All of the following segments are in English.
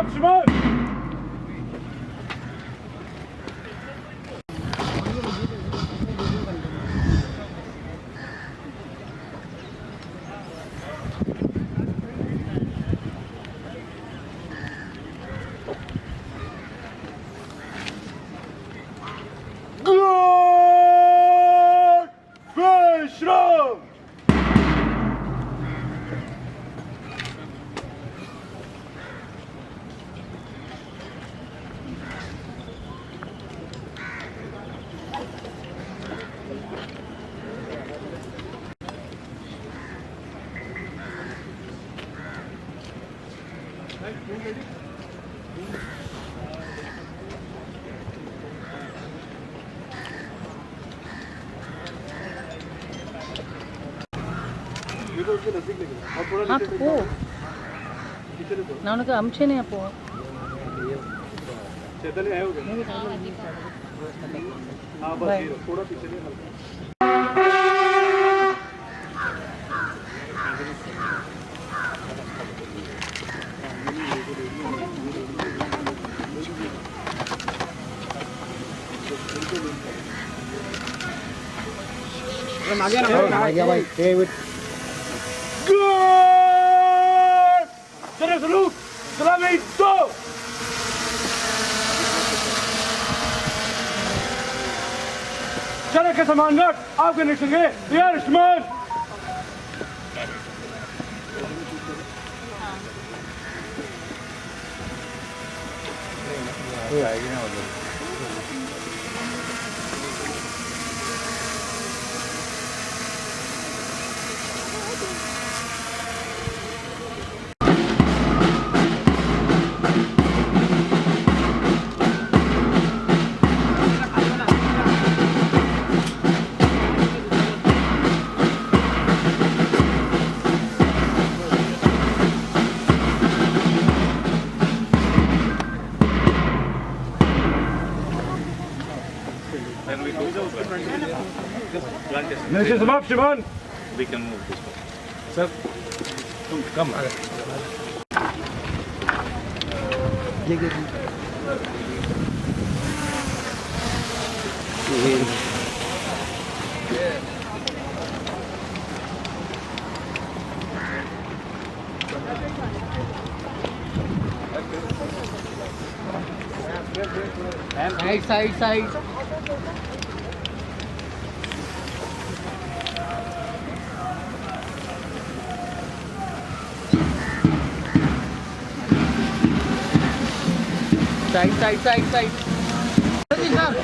up, Shimon! Good! Vishram! हाँ तो वो ना उनका आमचे नहीं आपो चेतन आए हो गए हाँ बस ये थोड़ा पीछे ले आगे भाई Good! Center salute! Salami, go! चले के समान रख आपके निकल गए यार इस्तेमाल Finish him up, Shimon. We can move this one. Sir, come. Side. Side.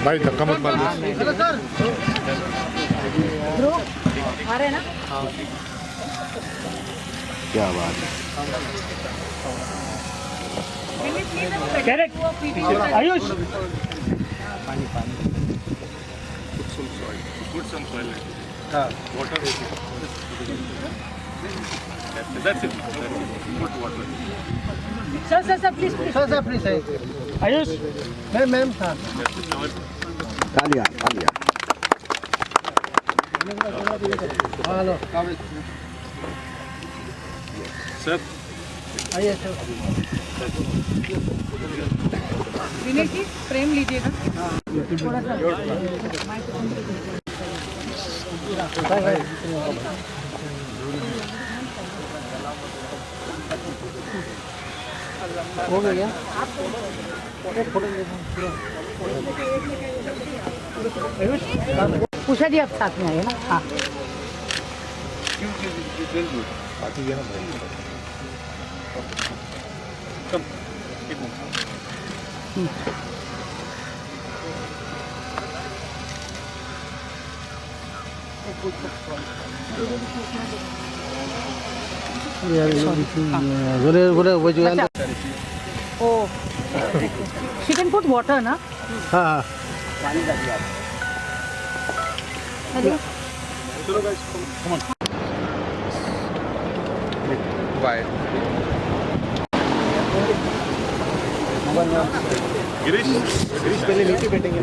भाई धक्का मत मार हेलो सर ब्रो आ रहे हैं ना क्या बात है correct Ayush Put some soil. Water. That's it. Put water. Sir please sir please Ayush ma'am हाँ कालिया हेलो Sir. आइए सर विनय जी फ्रेम लीजिएगा थोड़ा सा हो गया उषा जी आप साथ में आइए ना हाँ Come. Keep moving. Oh, she can put water, na? हाँ Hello. Chalo guys, come on. Bye. Girish पहले नीचे बैठेंगे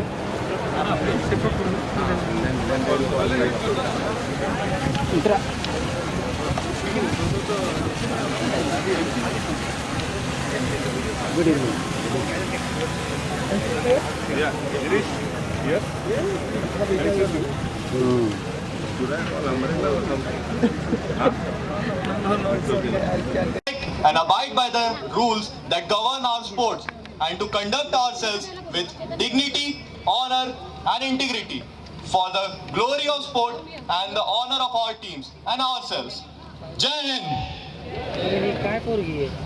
इतना Good evening. Yeah, Girish, here. Should I call umbrella or something? Huh? And abide by the rules that govern our sports and to conduct ourselves with dignity, honor and integrity for the glory of sport and the honor of our teams and ourselves. Jai Hind! काय पोरगी आहे?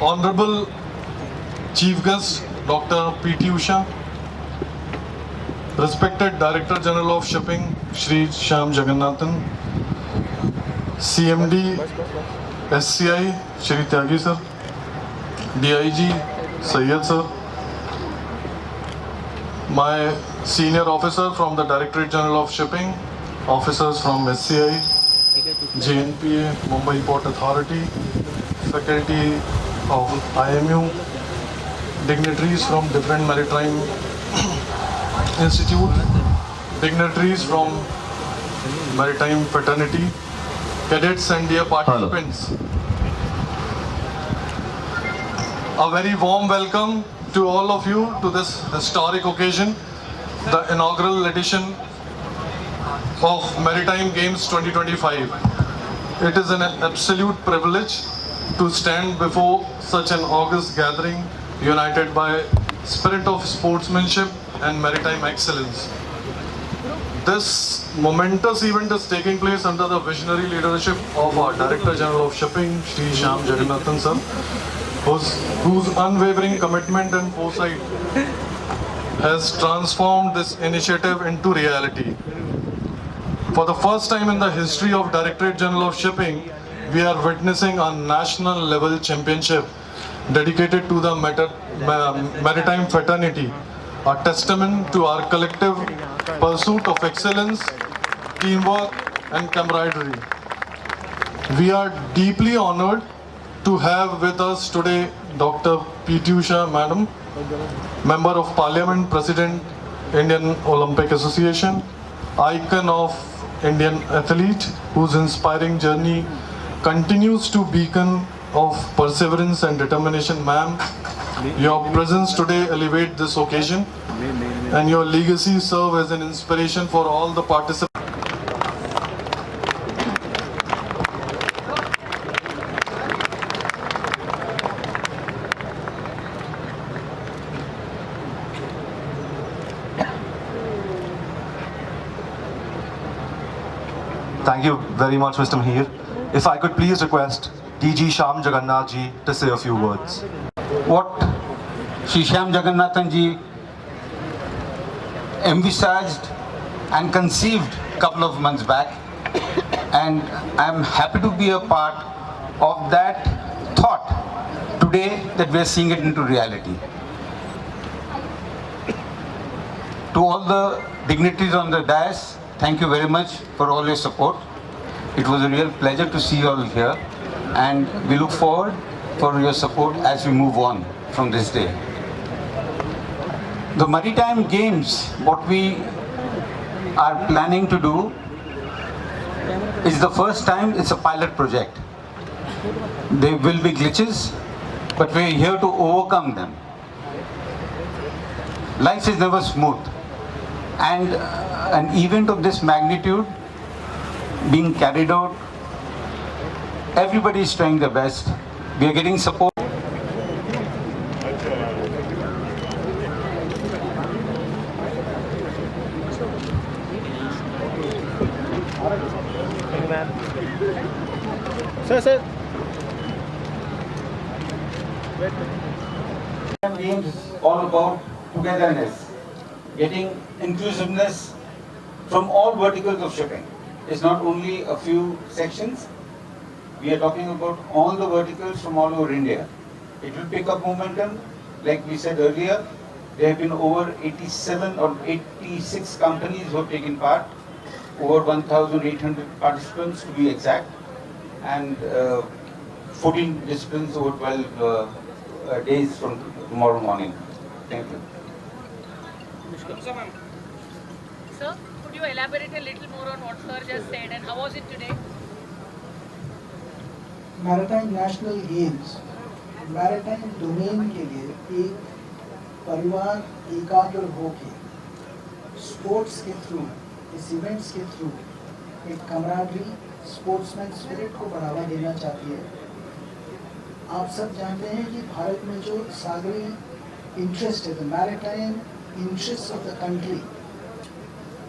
Honorable Chief Guest Dr. P.T. Usha, Respected Director General of Shipping Shri Shyam Jagannathan, CMD SCI Shri Tyagi Sir, DIG Sayyed Sir, my senior officer from the Directorate General of Shipping, officers from SCI, JNPA, Mumbai Port Authority, faculty of IMU, dignitaries from different maritime institute, dignitaries from maritime fraternity, cadets and dear participants. A very warm welcome to all of you to this historic occasion, the inaugural edition of Maritime Games 2025. It is an absolute privilege to stand before such an august gathering united by spirit of sportsmanship and maritime excellence. This momentous event is taking place under the visionary leadership of our Director General of Shipping, Shri Shyam Jagannathan Sir, whose unwavering commitment and foresight has transformed this initiative into reality. For the first time in the history of Directorate General of Shipping, we are witnessing a national level championship dedicated to the maritime fraternity, a testament to our collective pursuit of excellence, teamwork and camaraderie. We are deeply honored to have with us today Dr. P.T. Usha Madam, Member of Parliament, President, Indian Olympic Association, icon of Indian athlete whose inspiring journey continues to beacon of perseverance and determination. Ma'am, your presence today elevate this occasion and your legacy serve as an inspiration for all the participants. Thank you very much, Mr. Mahir. If I could please request DG Shyam Jagannath ji to say a few words. What Shri Shyam Jagannathan ji envisaged and conceived a couple of months back, and I'm happy to be a part of that thought today that we are seeing it into reality. To all the dignitaries on the dais, thank you very much for all your support. It was a real pleasure to see you all here, and we look forward for your support as we move on from this day. The Maritime Games, what we are planning to do is the first time it's a pilot project. There will be glitches, but we're here to overcome them. Life is never smooth, and an event of this magnitude being carried out, everybody is trying their best. We are getting support. Sir. Games is all about togetherness, getting inclusiveness from all verticals of shipping. It's not only a few sections. We are talking about all the verticals from all over India. It will pick up momentum. Like we said earlier, there have been over 87 or 86 companies who have taken part, over 1,800 participants to be exact, and 14 disciplines over 12 days from tomorrow morning. Thank you. Sir, could you elaborate a little more on what sir just said and how was it today? Maritime national games maritime domain के लिए एक परिवार एकाग्र होके sports के through, इस events के through एक कमराडरी, स्पोर्ट्समैन स्पिरिट को बढ़ावा देना चाहती है। आप सब जानते हैं कि भारत में जो सागरी इंटरेस्ट है, the maritime interest of the country,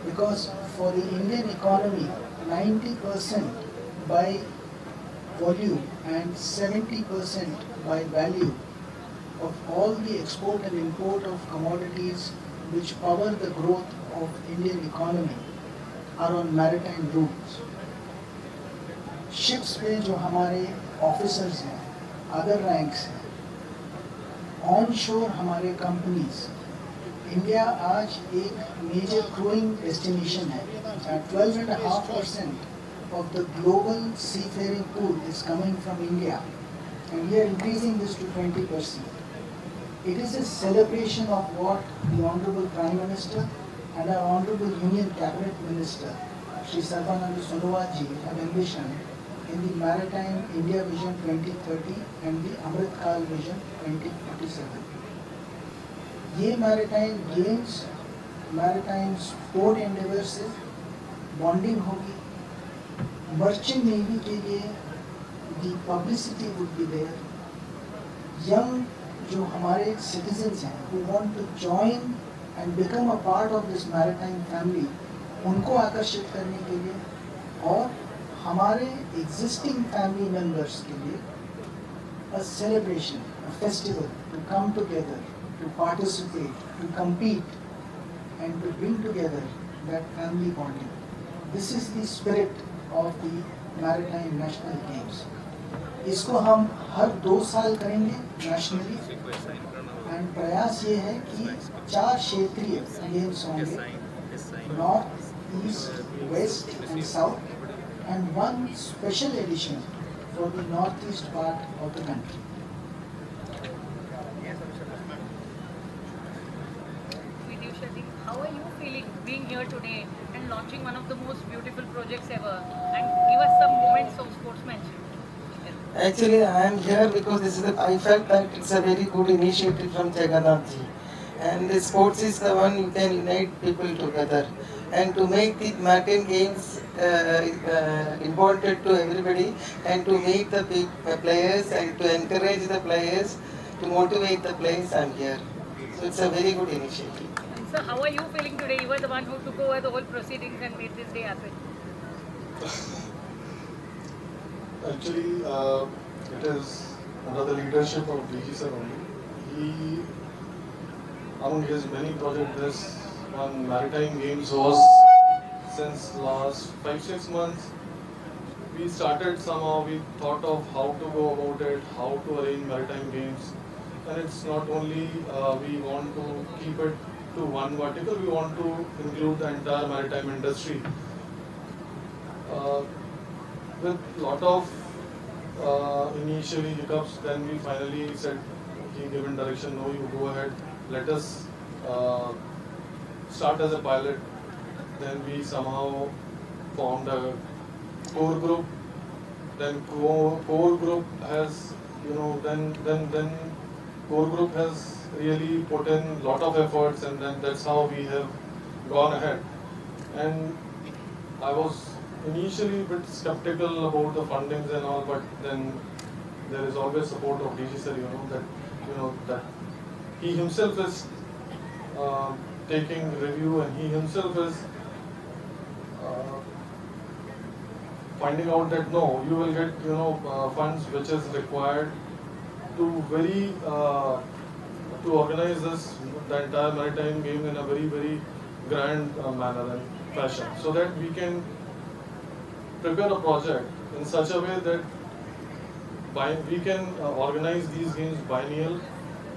because for the Indian economy 90% by volume and 70% by value of all the export and import of commodities which power the growth of Indian economy are on maritime routes. Ships पे जो हमारे officers हैं, other ranks हैं, on शोर हमारे companies, India आज एक major क्रूइंग destination है। 12.5% of the global seafaring pool is coming from India, and we are increasing this to 20%. It is a celebration of what the Honorable Prime Minister and our Honorable Union Cabinet Minister, Shri Sarbananda Sonowal ji, have envisioned in the Maritime India Vision 2030 and the Amrit Kal Vision 2047. ये maritime games, maritime sport endeavors से bonding होगी, merchant navy के लिए the publicity would be there, young जो हमारे citizens हैं who want to join and become a part of this maritime family, उनको आकर्षित करने के लिए, और हमारे existing family members के लिए a celebration, a festival to come together, to participate, to compete and to bring together that family bonding. This is the spirit of the Maritime National Games. इसको हम हर 2 साल करेंगे नेशनली, एंड प्रयास ये है कि 4 क्षेत्रीय गेम्स होंगे, north, east, west and south, and 1 special edition for the north east part of the country. How are you feeling being here today and launching one of the most beautiful projects ever, and give us some moments of sportsmanship? Actually, I am here because I felt that it's a very good initiative from Jagannath ji, and the sports is the one you can unite people together, and to make the maritime games important to everybody, and to meet the players and to encourage the players, to motivate the players. I am here, so it's a very good initiative. So how are you feeling today? You were the one who took over the whole proceedings and made this day happen. Actually, it is under the leadership of DG sir only. He, among his many projects, this one Maritime Games was since last 5-6 months. We started somehow, we thought of how to go about it, how to arrange Maritime Games. And it's not only we want to keep it to one vertical, we want to include the entire maritime industry. With lot of initially hiccups, then we finally said, he given direction, no, you go ahead, let us start as a pilot. Then we somehow formed a core group. Then core group has, then core group has really put in lot of efforts, and then that's how we have gone ahead. And I was initially a bit skeptical about the fundings and all, but then there is always support of DG sir, that he himself is taking review, and he himself is finding out that no, you will get funds which is required to to organize this the entire maritime game in a very, very grand manner and fashion, so that we can prepare a project in such a way that we can organize these games biennial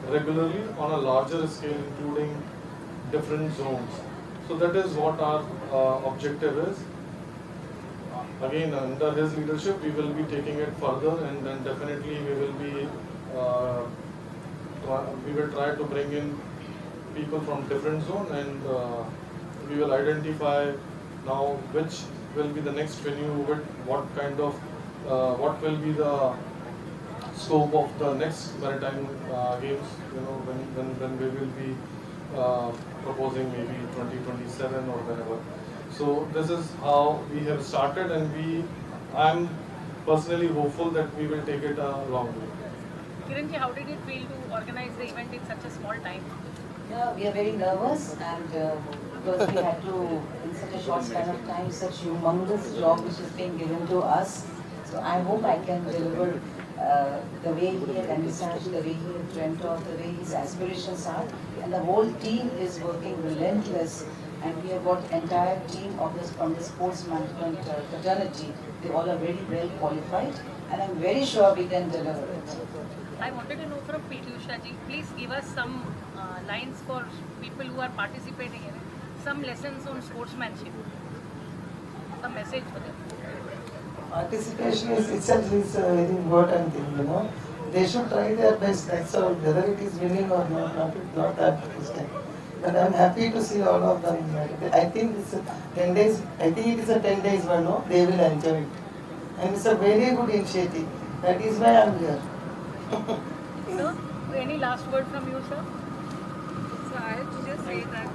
regularly on a larger scale, including different zones. So that is what our objective is. Again, under his leadership, we will be taking it further, and then definitely we will try to bring in people from different zone, and we will identify now which will be the next venue, with what kind of what will be the scope of the next maritime games, when we will be proposing maybe 2027 or whenever. So this is how we have started, and I'm personally hopeful that we will take it a long way. Kiranji, how did it feel to organize the event in such a small time? Yeah, we are very nervous and because we had to, in such a short span of time, such humongous job which is being given to us. So I hope I can deliver the way he had envisaged, the way he had dreamt of, the way his aspirations are. And the whole team is working relentless. And we have got entire team of this from the sports management fraternity. They all are very well qualified, and I'm very sure we can deliver it. I wanted to know from PT Usha ji, please give us some lines for people who are participating in it, some lessons on sportsmanship, some message for them. Participation itself is a very important thing, They should try their best, that's all. Whether it is winning or not that mistake. But I'm happy to see all of them. I think it's 10 days. I think it is a 10 days one. No, they will enjoy it, and it's a very good initiative. That is why I'm here. So, any last word from you, sir? So I have to just say that